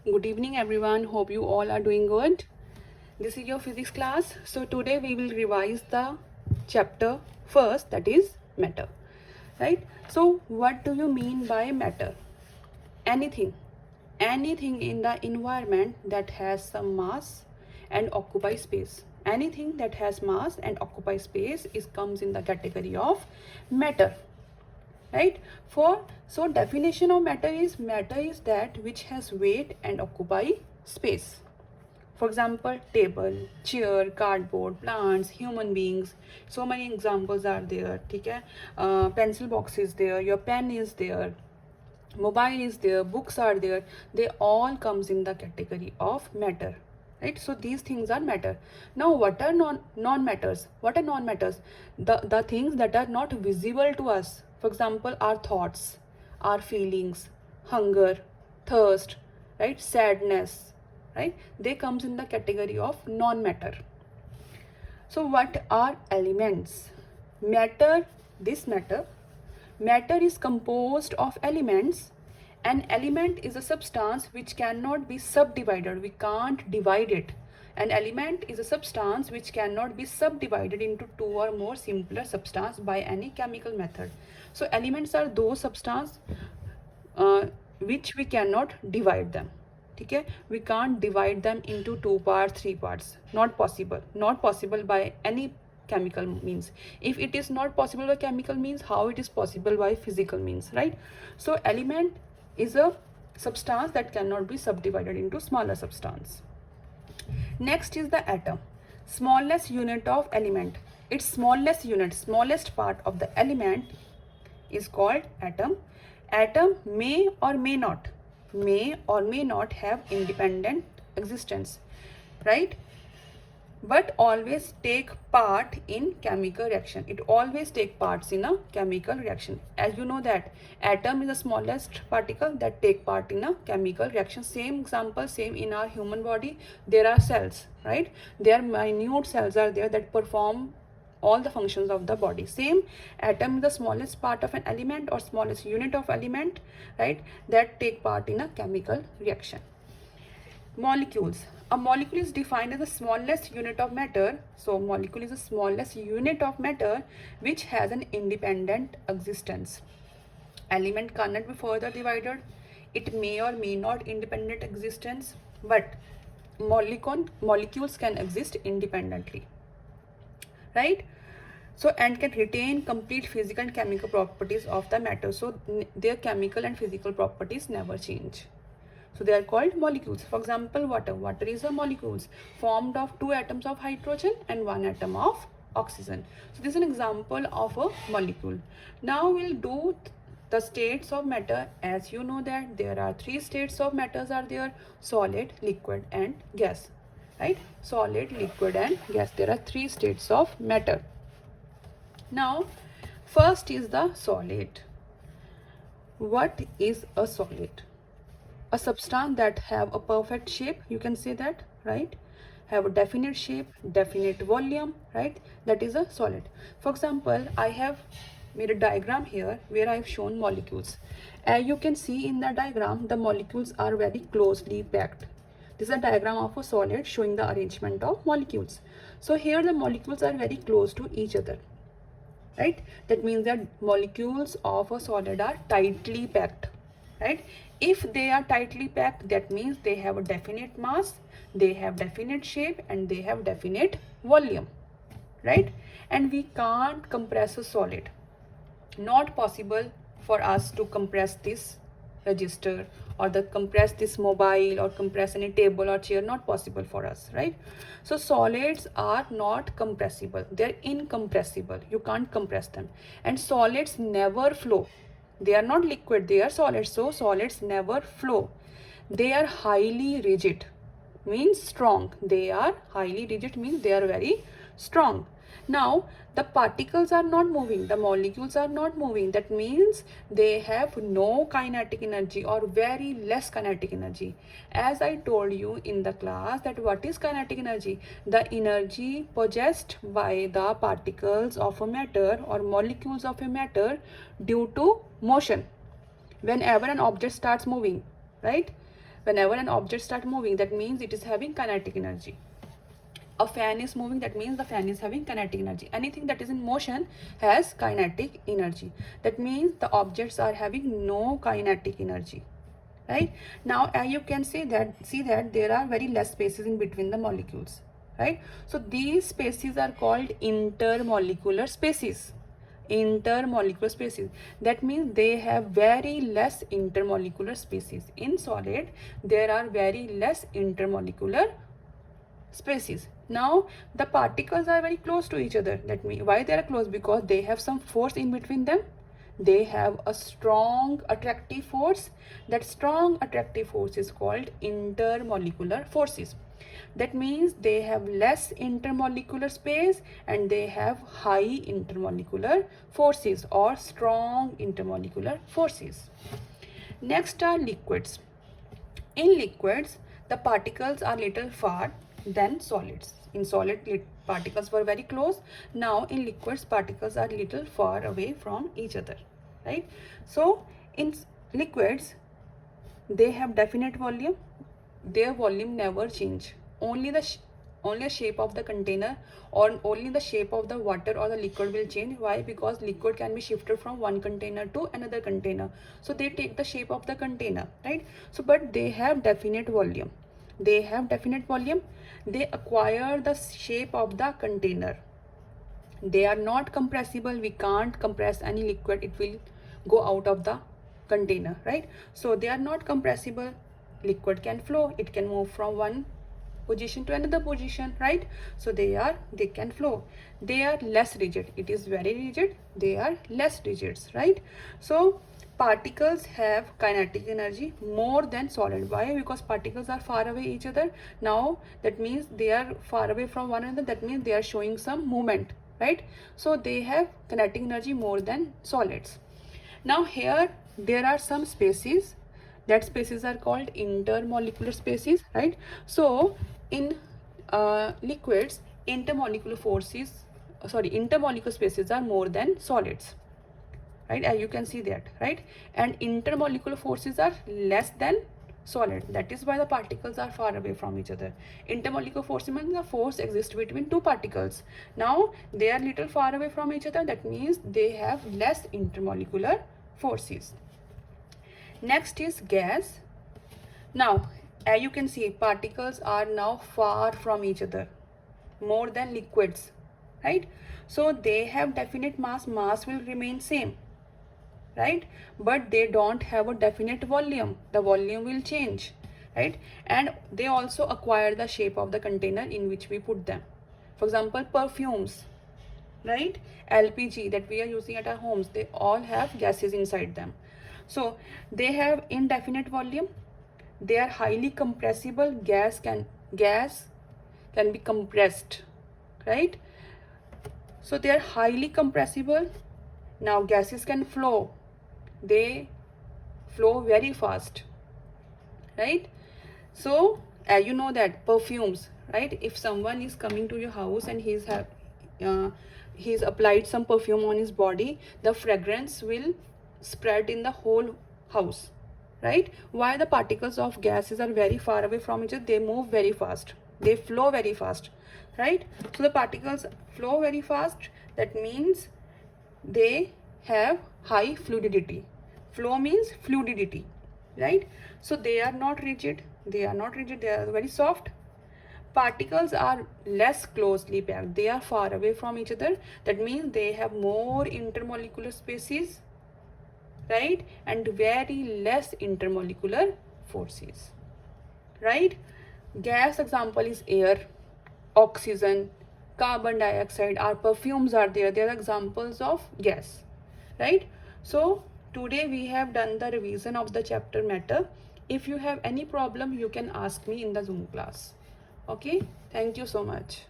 Good evening everyone, hope you all are doing good. This is your physics class. So today we will revise the chapter first, that is matter, right? So what do you mean by matter? Anything in the environment that has some mass and occupy space. Anything that has mass and occupy space comes in the category of matter, right? So definition of matter is that which has weight and occupy space. For example, table, chair, cardboard, plants, human beings. So many examples are there. ठीक है? Pencil box is there, your pen is there, mobile is there, books are there. They all comes in the category of matter, right? So these things are matter. Now what are non-matters? What are non-matters? The things that are not visible to us. For example, our thoughts, our feelings, hunger, thirst, right? Sadness, right? They comes in the category of non-matter. So what are elements? Matter is composed of elements. An element is a substance which cannot be subdivided. We can't divide it. An element is a substance which cannot be subdivided into two or more simpler substances by any chemical method. So elements are those substances which we cannot divide them. Okay, we can't divide them into 2 parts, 3 parts. Not possible by any chemical means. If it is not possible by chemical means, how it is possible by physical means, right? So element is a substance that cannot be subdivided into smaller substance. Next is the atom, smallest unit of element. Its smallest part of the element is called atom. Atom may or may not have independent existence, right? But always take part in chemical reaction. It always take parts in a chemical reaction. As you know that atom is the smallest particle that take part in a chemical reaction. Same example, same in our human body. There are cells, right? There are minute cells are there that perform all the functions of the body. Same, atom is the smallest part of an element or smallest unit of element, right? That take part in a chemical reaction. Molecules. A molecule is defined as the smallest unit of matter. So molecule is the smallest unit of matter which has an independent existence. Element cannot be further divided. It may or may not independent existence, but molecules can exist independently, right? So and can retain complete physical and chemical properties of the matter. So their chemical and physical properties never change. So they are called molecules. For example, water. Water is a molecules formed of 2 atoms of hydrogen and 1 atom of oxygen. So this is an example of a molecule. Now we'll do the states of matter. As you know that there are 3 states of matters are there: solid, liquid and gas, right? Solid, liquid and gas. There are 3 states of matter. Now first is the solid. What is a solid? A substance that have a perfect shape, you can say that, right? Have a definite shape, definite volume, right? That is a solid. For example, I have made a diagram here where I have shown molecules. As you can see in the diagram, the molecules are very closely packed. This is a diagram of a solid showing the arrangement of molecules. So here the molecules are very close to each other, right? That means that molecules of a solid are tightly packed, right? If they are tightly packed, that means they have a definite mass, they have definite shape and they have definite volume, right? And we can't compress a solid. Not possible for us to compress this register or compress this mobile or compress any table or chair. Not possible for us, right? So solids are not compressible, they're incompressible. You can't compress them. And solids never flow. They are not liquid, they are solids. So solids never flow. They are highly rigid, means strong. They are highly rigid means they are very strong. Now the particles are not moving, the molecules are not moving. That means they have no kinetic energy or very less kinetic energy. As I told you in the class that what is kinetic energy? The energy possessed by the particles of a matter or molecules of a matter due to motion. Whenever an object starts moving, right? Whenever an object starts moving, that means it is having kinetic energy. A fan is moving, that means the fan is having kinetic energy. Anything that is in motion has kinetic energy. That means the objects are having no kinetic energy. Right? Now you can see that there are very less spaces in between the molecules. Right? So these spaces are called intermolecular spaces. Intermolecular spaces. That means they have very less intermolecular spaces. In solid, there are very less intermolecular spaces. Now the particles are very close to each other. That means why they are close? Because they have some force in between them. They have a strong attractive force. That strong attractive force is called intermolecular forces. That means they have less intermolecular space and they have high intermolecular forces or strong intermolecular forces. Next are liquids. In liquids, the particles are little far than solids. In solid, particles were very close. Now in liquids, particles are little far away from each other. Right? So in liquids, they have definite volume. Their volume never change. Only the shape of the container or only the shape of the water or the liquid will change. Why? Because liquid can be shifted from one container to another container. So they take the shape of the container, right? So but they have definite volume. They have definite volume. They acquire the shape of the container. They are not compressible. We can't compress any liquid. It will go out of the container, right? So they are not compressible. Liquid can flow. It can move from one position to another position, right? So they can flow. They are less rigid. It is very rigid. They are less rigid, right? So particles have kinetic energy more than solid. Why? Because particles are far away each other. Now that means they are far away from one another. That means they are showing some movement, right? So they have kinetic energy more than solids. Now here there are some spaces. That spaces are called intermolecular spaces, right? So in liquids, intermolecular spaces are more than solids, right? As you can see that, right? And intermolecular forces are less than solid. That is why the particles are far away from each other. Intermolecular force means the force exists between two particles. Now they are little far away from each other. That means they have less intermolecular forces. Next is gas. Now as you can see, particles are now far from each other more than liquids, right? So they have definite mass. Mass will remain same, right? But they don't have a definite volume. The volume will change, right? And they also acquire the shape of the container in which we put them. For example, perfumes, right? LPG that we are using at our homes, they all have gases inside them. So they have indefinite volume. They are highly compressible. Gas can be compressed, right? So they are highly compressible. Now gases can flow. They flow very fast, right? So as you know that perfumes, right? If someone is coming to your house and he's applied some perfume on his body, the fragrance will spread in the whole house, right? Why? The particles of gases are very far away from each other. They move very fast. They flow very fast, right? So the particles flow very fast. That means they have high fluidity. Flow means fluidity, right? So they are not rigid. They are very soft. Particles are less closely packed. They are far away from each other. That means they have more intermolecular spaces, right? And very less intermolecular forces, right? Gas example is air, oxygen, carbon dioxide. Our perfumes are there. They are examples of gas, right? So today we have done the revision of the chapter matter. If you have any problem, you can ask me in the Zoom class. Okay, thank you so much.